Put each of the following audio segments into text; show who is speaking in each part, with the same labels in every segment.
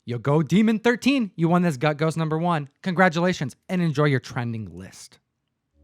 Speaker 1: Yo, go Demon 13. You won this Gut Ghost #1. Congratulations and enjoy your trending list.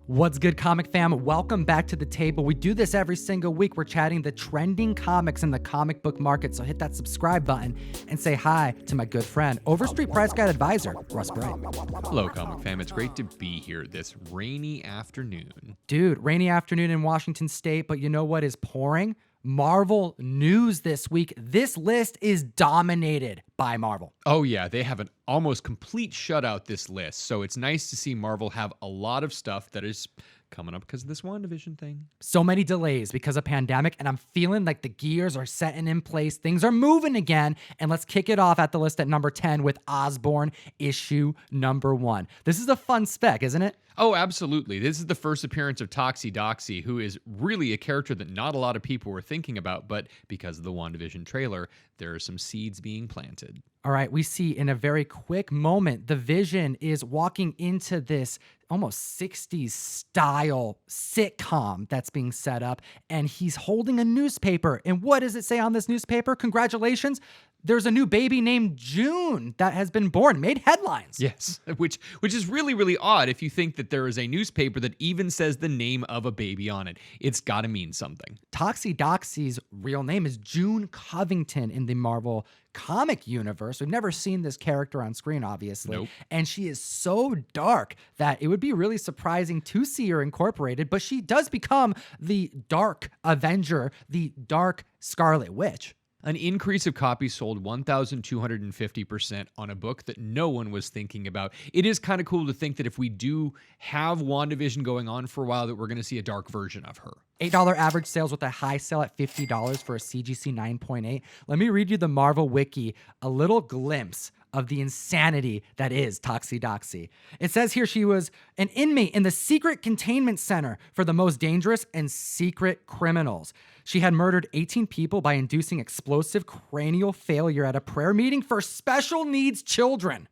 Speaker 1: What's good, comic fam? Welcome back to the table. We do this every single week. We're chatting the trending comics in the comic book market. So hit that subscribe button and say hi to my good friend, Overstreet Price Guide Advisor, Russ Bright.
Speaker 2: Hello, comic fam. It's great to be here this rainy afternoon.
Speaker 1: Dude, rainy afternoon in Washington State, but you know what is pouring? Marvel news this week. This list is dominated by Marvel.
Speaker 2: Oh yeah, they have an almost complete shutout this list. So it's nice to see Marvel have a lot of stuff that is coming up because of this WandaVision thing.
Speaker 1: So many delays because of pandemic, and I'm feeling like the gears are setting in place. Things are moving again, and let's kick it off at the list at number 10 with Osborn issue #1. This is a fun spec, isn't it?
Speaker 2: Oh, absolutely. This is the first appearance of Doxy, who is really a character that not a lot of people were thinking about, but because of the WandaVision trailer, there are some seeds being planted.
Speaker 1: All right, we see in a very quick moment, the Vision is walking into this almost 60s style sitcom that's being set up, and he's holding a newspaper. And what does it say on this newspaper? Congratulations. There's a new baby named June that has been born, made headlines.
Speaker 2: Yes, which is really, really odd if you think that there is a newspaper that even says the name of a baby on it. It's got to mean something.
Speaker 1: Doxy's real name is June Covington in the Marvel comic universe. We've never seen this character on screen, obviously.
Speaker 2: Nope.
Speaker 1: And she is so dark that it would be really surprising to see her incorporated, but she does become the Dark Avenger, the Dark Scarlet Witch.
Speaker 2: An increase of copies sold 1,250% on a book that no one was thinking about. It is kind of cool to think that if we do have WandaVision going on for a while, that we're going to see a dark version of her.
Speaker 1: $8 average sales with a high sale at $50 for a CGC 9.8. Let me read you the Marvel Wiki, a little glimpse of the insanity that is Doxy. It says here she was an inmate in the secret containment center for the most dangerous and secret criminals. She had murdered 18 people by inducing explosive cranial failure at a prayer meeting for special needs children.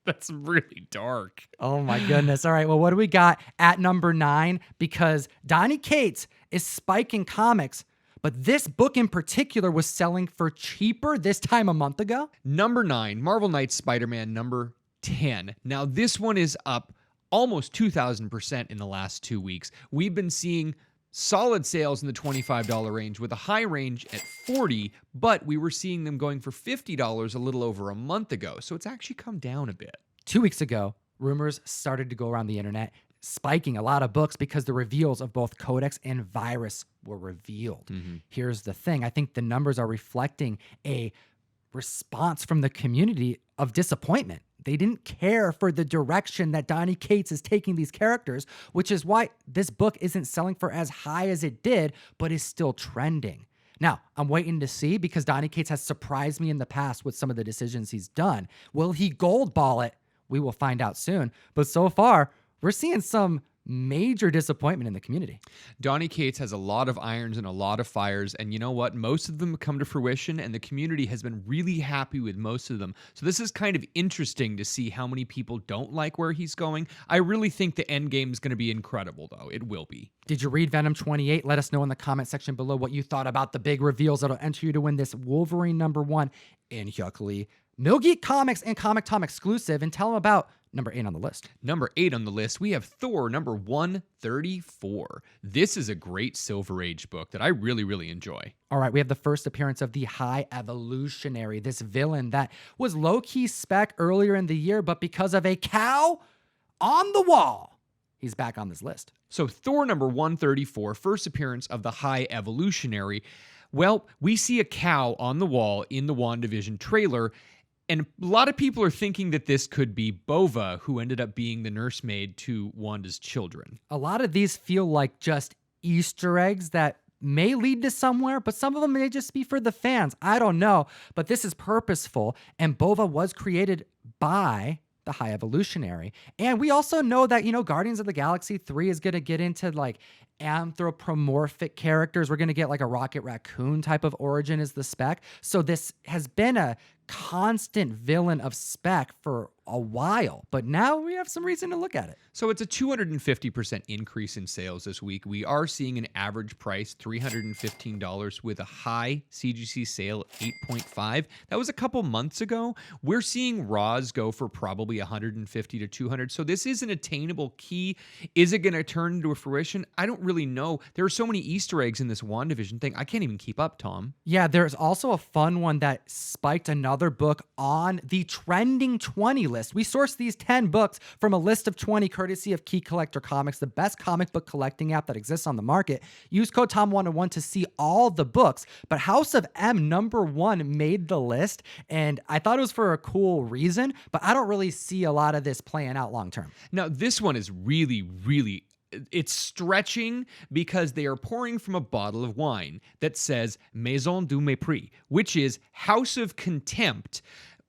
Speaker 2: That's really dark.
Speaker 1: Oh my goodness. All right, well, what do we got at number 9? Because Donny Cates is spiking comics, but this book in particular was selling for cheaper this time a month ago.
Speaker 2: Number 9, Marvel Knights Spider-Man number 10. Now, this one is up almost 2,000% in the last 2 weeks. We've been seeing solid sales in the $25 range with a high range at $40, but we were seeing them going for $50 a little over a month ago. So it's actually come down a bit.
Speaker 1: 2 weeks ago, rumors started to go around the internet, spiking a lot of books because the reveals of both Codex and Virus were revealed. Here's the thing. I think the numbers are reflecting a response from the community of disappointment. They didn't care for the direction that Donny Cates is taking these characters, which is why this book isn't selling for as high as it did, but is still trending. Now, I'm waiting to see because Donny Cates has surprised me in the past with some of the decisions he's done. Will he goldball it? We will find out soon. But so far, we're seeing some major disappointment in the community.
Speaker 2: Donny Cates has a lot of irons and a lot of fires, and you know what? Most of them come to fruition, and the community has been really happy with most of them. So this is kind of interesting to see how many people don't like where he's going. I really think the end game is going to be incredible, though. It will be.
Speaker 1: Did you read Venom 28? Let us know in the comment section below what you thought about the big reveals that'll enter you to win this Wolverine #1 in Huckley Millgeek Comics and Comictom exclusive, and tell them about number 8 on the list.
Speaker 2: Number 8 on the list, we have Thor number 134. This is a great Silver Age book that I really, really enjoy.
Speaker 1: All right, we have the first appearance of the High Evolutionary, this villain that was low-key spec earlier in the year, but because of a cow on the wall, he's back on this list.
Speaker 2: So Thor number 134, first appearance of the High Evolutionary. Well, we see a cow on the wall in the WandaVision trailer, and a lot of people are thinking that this could be Bova, who ended up being the nursemaid to Wanda's children.
Speaker 1: A lot of these feel like just Easter eggs that may lead to somewhere, but some of them may just be for the fans. I don't know, but this is purposeful, and Bova was created by the High Evolutionary. And we also know that, Guardians of the Galaxy 3 is going to get into like anthropomorphic characters. We're going to get like a Rocket Raccoon type of origin is the spec. So this has been a constant villain of spec for a while, but now we have some reason to look at it.
Speaker 2: So it's a 250% increase in sales this week. We are seeing an average price $315 with a high CGC sale of 8.5. That was a couple months ago. We're seeing raws go for probably 150 to 200. So this is an attainable key. Is it going to turn into a fruition? I don't really know. There are so many Easter eggs in this WandaVision thing. I can't even keep up, Tom.
Speaker 1: Yeah, there's also a fun one that spiked another book on the trending 20 list. We sourced these 10 books from a list of 20 courtesy of Key Collector Comics, the best comic book collecting app that exists on the market. Use code Tom101 to see all the books, but House of M #1 made the list, and I thought it was for a cool reason, but I don't really see a lot of this playing out long term.
Speaker 2: Now, this one is really it's stretching because they are pouring from a bottle of wine that says Maison du Mépris, which is House of Contempt.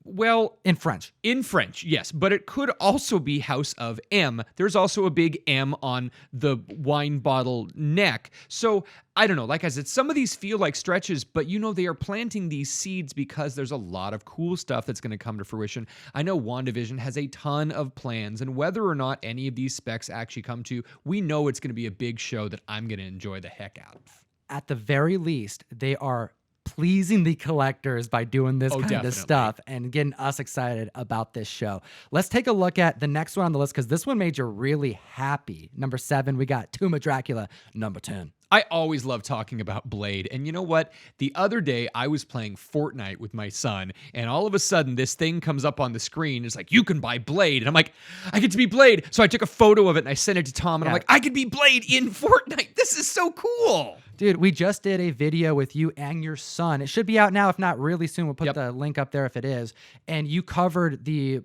Speaker 2: Well,
Speaker 1: in French.
Speaker 2: In French, yes, but it could also be House of M. There's also a big M on the wine bottle neck. So, I don't know. Like I said, some of these feel like stretches, but they are planting these seeds because there's a lot of cool stuff that's going to come to fruition. I know WandaVision has a ton of plans, and whether or not any of these specs actually come to, we know it's going to be a big show that I'm going to enjoy the heck out of.
Speaker 1: At the very least, they are pleasing the collectors by doing this kind of stuff and getting us excited about this show. Let's take a look at the next one on the list because this one made you really happy. Number 7, we got Tomb of Dracula. Number 10.
Speaker 2: I always love talking about Blade. And you know what? The other day I was playing Fortnite with my son, and all of a sudden this thing comes up on the screen. It's like, you can buy Blade. And I'm like, I get to be Blade. So I took a photo of it and I sent it to Tom, and I'm like, I could be Blade in Fortnite. This is so cool.
Speaker 1: Dude, we just did a video with you and your son. It should be out now, if not really soon. We'll put the link up there if it is. And you covered the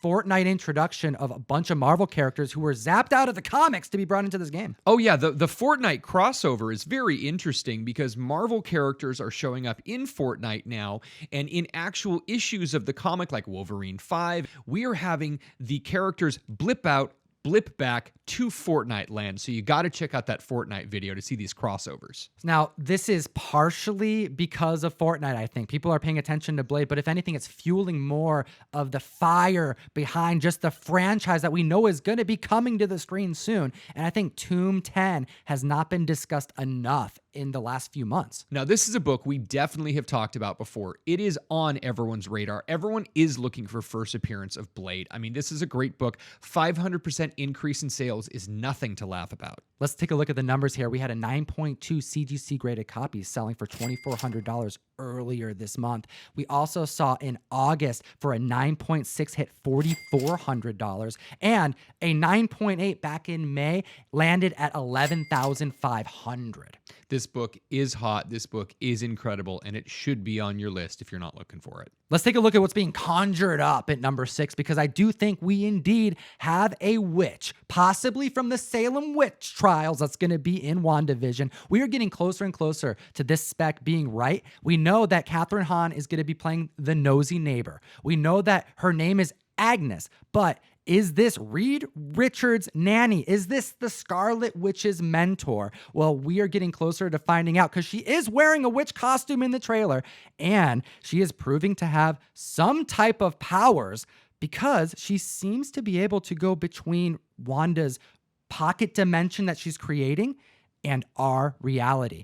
Speaker 1: Fortnite introduction of a bunch of Marvel characters who were zapped out of the comics to be brought into this game.
Speaker 2: Oh yeah, the Fortnite crossover is very interesting because Marvel characters are showing up in Fortnite now, and in actual issues of the comic like Wolverine 5, we are having the characters blip out, blip back to Fortnite land. So you got to check out that Fortnite video to see these crossovers.
Speaker 1: Now, this is partially because of Fortnite, I think. People are paying attention to Blade, but if anything, it's fueling more of the fire behind just the franchise that we know is going to be coming to the screen soon. And I think Tomb 10 has not been discussed enough in the last few months.
Speaker 2: Now, this is a book we definitely have talked about before. It is on everyone's radar. Everyone is looking for first appearance of Blade. I mean, this is a great book. 500% increase in sales is nothing to laugh about.
Speaker 1: Let's take a look at the numbers here. We had a 9.2 CGC graded copy selling for $2,400 earlier this month. We also saw in August for a 9.6 hit $4,400, and a 9.8 back in May landed at $11,500.
Speaker 2: This book is hot. This book is incredible, and it should be on your list if you're not looking for it.
Speaker 1: Let's take a look at what's being conjured up at number 6, because I do think we indeed have a witch, possibly from the Salem witch trials that's going to be in WandaVision. We are getting closer and closer to this spec being right. We know that Catherine Hahn is going to be playing the nosy neighbor. We know that her name is Agnes, but is this Reed Richards' nanny? Is this the Scarlet Witch's mentor? Well, we are getting closer to finding out because she is wearing a witch costume in the trailer, and she is proving to have some type of powers because she seems to be able to go between Wanda's pocket dimension that she's creating and our reality.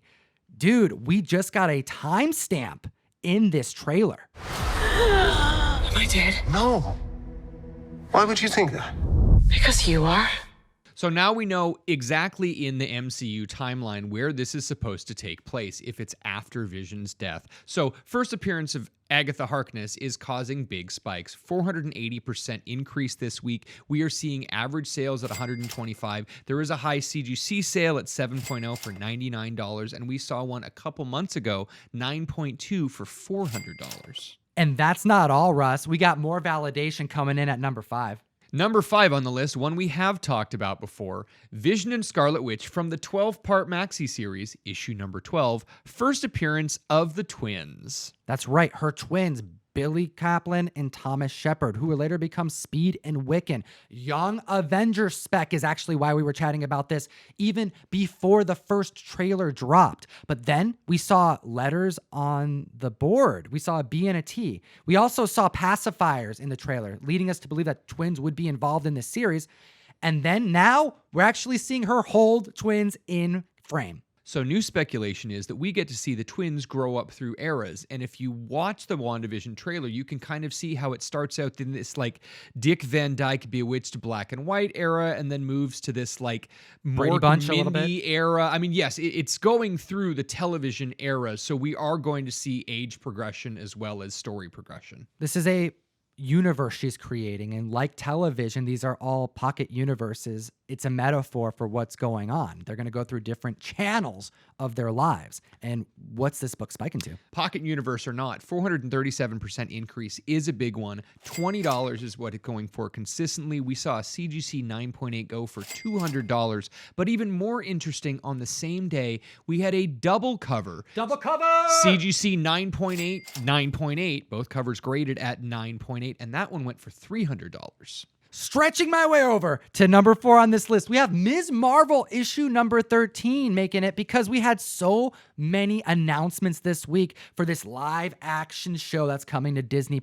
Speaker 1: Dude, we just got a timestamp in this trailer.
Speaker 3: Am I dead?
Speaker 4: No. Why would you think that?
Speaker 3: Because you are.
Speaker 2: So now we know exactly in the MCU timeline where this is supposed to take place, if it's after Vision's death. So first appearance of Agatha Harkness is causing big spikes. 480% increase this week. We are seeing average sales at $125. There is a high CGC sale at 7.0 for $99, and we saw one a couple months ago, 9.2 for $400.
Speaker 1: And that's not all, Russ. We got more validation coming in at number 5.
Speaker 2: Number 5 on the list, one we have talked about before, Vision and Scarlet Witch from the 12-part maxi series, issue number 12, first appearance of the twins.
Speaker 1: That's right, her twins, Billy Kaplan and Thomas Shepard, who would later become Speed and Wiccan. Young Avenger spec is actually why we were chatting about this even before the first trailer dropped. But then we saw letters on the board. We saw a B and a T. We also saw pacifiers in the trailer, leading us to believe that twins would be involved in this series. And then now we're actually seeing her hold twins in frame.
Speaker 2: So new speculation is that we get to see the twins grow up through eras. And if you watch the WandaVision trailer, you can kind of see how it starts out in this like Dick Van Dyke Bewitched black and white era and then moves to this like
Speaker 1: Brady
Speaker 2: more
Speaker 1: Bunch a little
Speaker 2: Mindy
Speaker 1: bit.
Speaker 2: era. I mean, yes, it's going through the television era. So we are going to see age progression as well as story progression.
Speaker 1: This is a universe she's creating, and like television, these are all pocket universes. It's a metaphor for what's going on. They're going to go through different channels of their lives. And what's this book spiking to?
Speaker 2: Pocket universe or not, 437% increase is a big one. $20 is what it's going for consistently. We saw a CGC 9.8 go for $200. But even more interesting, on the same day, we had a double cover.
Speaker 1: Double cover!
Speaker 2: CGC 9.8, 9.8, both covers graded at 9.8, and that one went for $300.
Speaker 1: Stretching my way over to number 4 on this list, we have Ms. Marvel issue number 13 making it because we had so many announcements this week for this live action show that's coming to Disney+.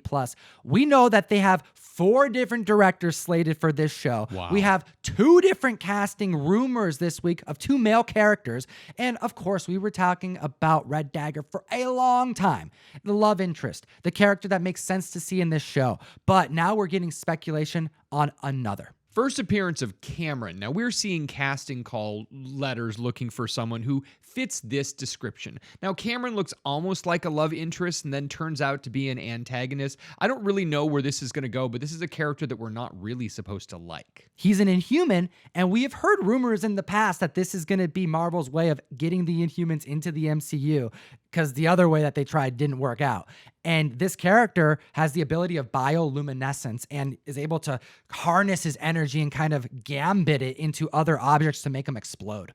Speaker 1: We know that they have 4 different directors slated for this show.
Speaker 2: Wow.
Speaker 1: We have 2 different casting rumors this week of 2 male characters. And of course, we were talking about Red Dagger for a long time. The love interest, the character that makes sense to see in this show. But now we're getting speculation on another.
Speaker 2: First appearance of Cameron. Now, we're seeing casting call letters looking for someone who fits this description. Now, Cameron looks almost like a love interest and then turns out to be an antagonist. I don't really know where this is going to go, but this is a character that we're not really supposed to like.
Speaker 1: He's an Inhuman, and we have heard rumors in the past that this is going to be Marvel's way of getting the Inhumans into the MCU, because the other way that they tried didn't work out. And this character has the ability of bioluminescence and is able to harness his energy and kind of gambit it into other objects to make them explode.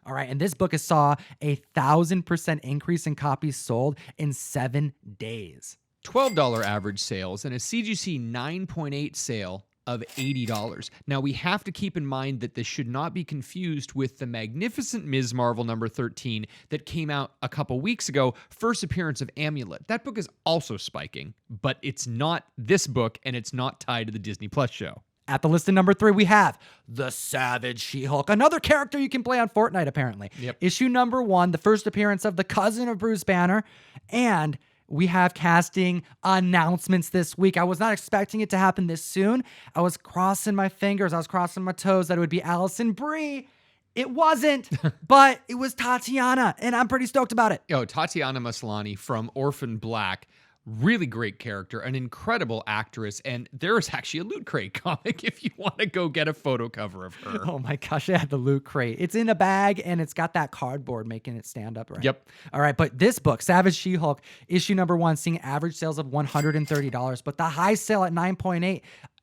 Speaker 1: All right. And this book saw a 1,000% increase in copies sold in 7 days.
Speaker 2: $12 average sales and a CGC 9.8 sale of $80. Now, we have to keep in mind that this should not be confused with the magnificent Ms. Marvel number 13 that came out a couple weeks ago, first appearance of Amulet. That book is also spiking, but it's not this book, and it's not tied to the Disney Plus show.
Speaker 1: At the list of number 3, we have the Savage She-Hulk, another character you can play on Fortnite, apparently.
Speaker 2: Yep.
Speaker 1: Issue number 1, the first appearance of the cousin of Bruce Banner, and we have casting announcements this week. I was not expecting it to happen this soon. I was crossing my fingers. I was crossing my toes that it would be Allison Brie. It wasn't, but it was Tatiana, and I'm pretty stoked about it.
Speaker 2: Tatiana Maslany from Orphan Black. Really great character, an incredible actress, and there is actually a Loot Crate comic if you want to go get a photo cover of her.
Speaker 1: Oh my gosh, I had the Loot Crate. It's in a bag, and it's got that cardboard making it stand up, right?
Speaker 2: Yep.
Speaker 1: All right, but this book, Savage She-Hulk, issue number 1, seeing average sales of $130, but the high sale at 9.8,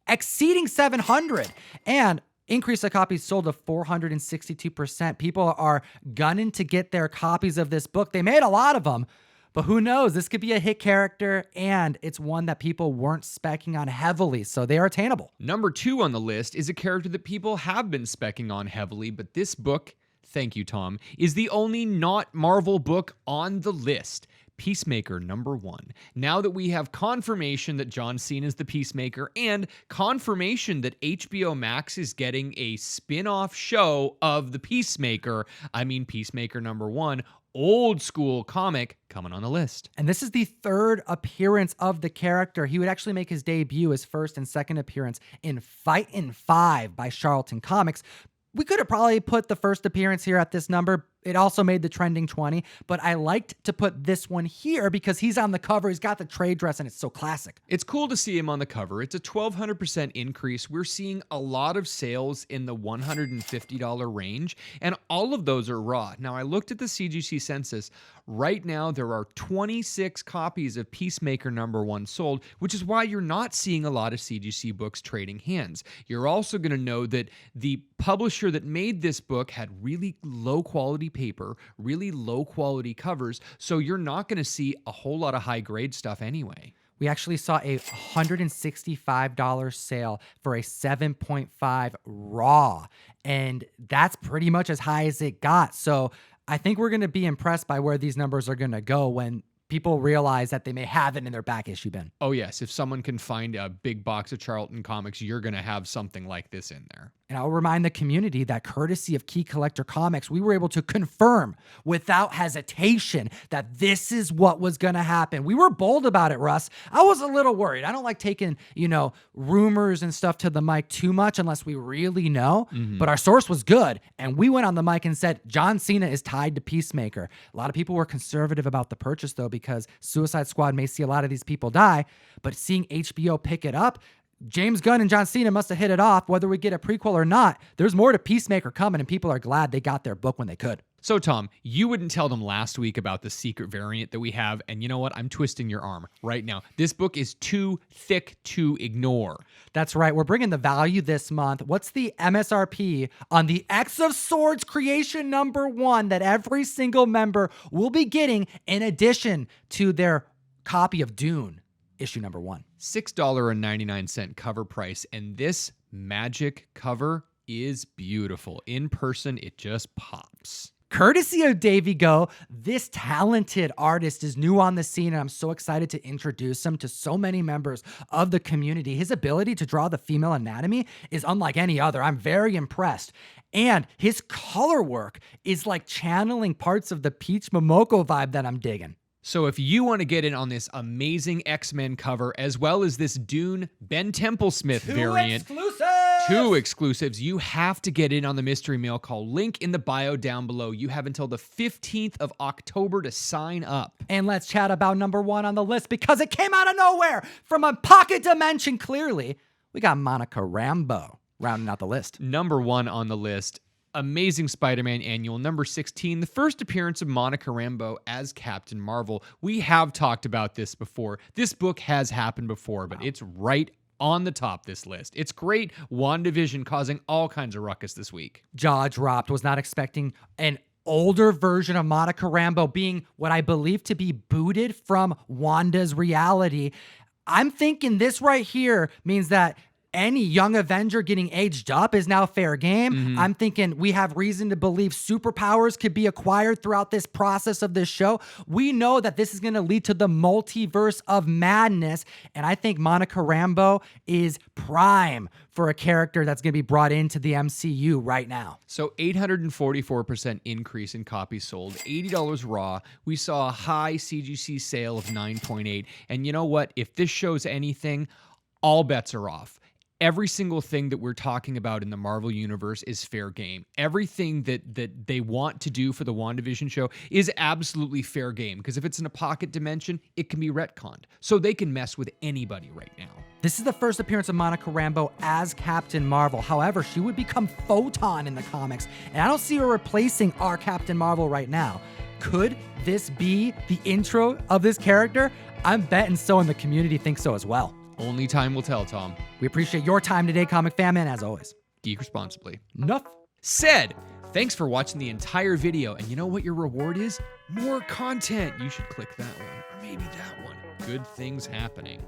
Speaker 1: exceeding 700, and increase of copies sold of 462%. People are gunning to get their copies of this book. They made a lot of them. But who knows? This could be a hit character, and it's one that people weren't speccing on heavily, so they are attainable.
Speaker 2: Number 2 on the list is a character that people have been speccing on heavily, but this book, thank you, Tom, is the only not Marvel book on the list. Peacemaker number 1. Now that we have confirmation that John Cena is the Peacemaker and confirmation that HBO Max is getting a spin-off show of the Peacemaker, I mean Peacemaker number 1, old school comic coming on the list.
Speaker 1: And this is the 3rd appearance of the character. He would actually make his debut, his first and second appearance in Fightin' 5 by Charlton Comics. We could have probably put the first appearance here at this number. It also made the trending 20, but I liked to put this one here because he's on the cover. He's got the trade dress, and it's so classic.
Speaker 2: It's cool to see him on the cover. It's a 1,200% increase. We're seeing a lot of sales in the $150 range, and all of those are raw. Now, I looked at the CGC census. Right now, there are 26 copies of Peacemaker number 1 sold, which is why you're not seeing a lot of CGC books trading hands. You're also going to know that the publisher that made this book had really low quality paper, really low quality covers, so you're not going to see a whole lot of high grade stuff anyway.
Speaker 1: We actually saw a $165 sale for a 7.5 raw, and that's pretty much as high as it got. So I think we're going to be impressed by where these numbers are going to go when people realize that they may have it in their back issue bin.
Speaker 2: Oh, yes. If someone can find a big box of Charlton Comics, you're going to have something like this in there.
Speaker 1: And I'll remind the community that courtesy of Key Collector Comics, we were able to confirm without hesitation that this is what was going to happen. We were bold about it, Russ. I was a little worried. I don't like taking, rumors and stuff to the mic too much unless we really know. But our source was good. And we went on the mic and said, John Cena is tied to Peacemaker. A lot of people were conservative about the purchase, though, because Suicide Squad may see a lot of these people die. But seeing HBO pick it up, James Gunn and John Cena must have hit it off. Whether we get a prequel or not, there's more to Peacemaker coming, and people are glad they got their book when they could.
Speaker 2: So, Tom, you wouldn't tell them last week about the secret variant that we have, and you know what? I'm twisting your arm right now. This book is too thick to ignore.
Speaker 1: That's right. We're bringing the value this month. What's the MSRP on the X of Swords creation #1 that every single member will be getting in addition to their copy of Dune? Issue #1.
Speaker 2: $6.99 cover price, and this magic cover is beautiful. In person, it just pops.
Speaker 1: Courtesy of Davey Go, this talented artist is new on the scene, and I'm so excited to introduce him to so many members of the community. His ability to draw the female anatomy is unlike any other. I'm very impressed. And his color work is like channeling parts of the Peach Momoko vibe that I'm digging.
Speaker 2: So if you want to get in on this amazing X-Men cover, as well as this Dune Ben Templesmith variant, two exclusives, you have to get in on the mystery mail call. Link in the bio down below. You have until the 15th of October to sign up.
Speaker 1: And let's chat about #1 on the list because it came out of nowhere from a pocket dimension. Clearly, we got Monica Rambeau rounding out the list.
Speaker 2: #1 on the list. Amazing Spider-Man Annual #16, the first appearance of Monica Rambeau as Captain Marvel. We have talked about this before. This book has happened before, but it's right on the top this list. It's great. WandaVision causing all kinds of ruckus this week.
Speaker 1: Jaw dropped. Was not expecting an older version of Monica Rambeau being what I believe to be booted from Wanda's reality. I'm thinking this right here means that any young Avenger getting aged up is now fair game. I'm thinking we have reason to believe superpowers could be acquired throughout this process of this show. We know that this is going to lead to the multiverse of madness, and I think Monica Rambeau is prime for a character that's going to be brought into the MCU right now.
Speaker 2: So 844% increase in copies sold, $80 raw. We saw a high CGC sale of 9.8, and you know what? If this shows anything, all bets are off. Every single thing that we're talking about in the Marvel Universe is fair game. Everything that they want to do for the WandaVision show is absolutely fair game, because if it's in a pocket dimension, it can be retconned. So they can mess with anybody right now.
Speaker 1: This is the first appearance of Monica Rambeau as Captain Marvel. However, she would become Photon in the comics, and I don't see her replacing our Captain Marvel right now. Could this be the intro of this character? I'm betting so, and the community thinks so as well.
Speaker 2: Only time will tell, Tom.
Speaker 1: We appreciate your time today, Comic Fam, and as always,
Speaker 2: geek responsibly.
Speaker 1: Enough
Speaker 2: said. Thanks for watching the entire video, and you know what your reward is? More content. You should click that one, or maybe that one. Good things happening.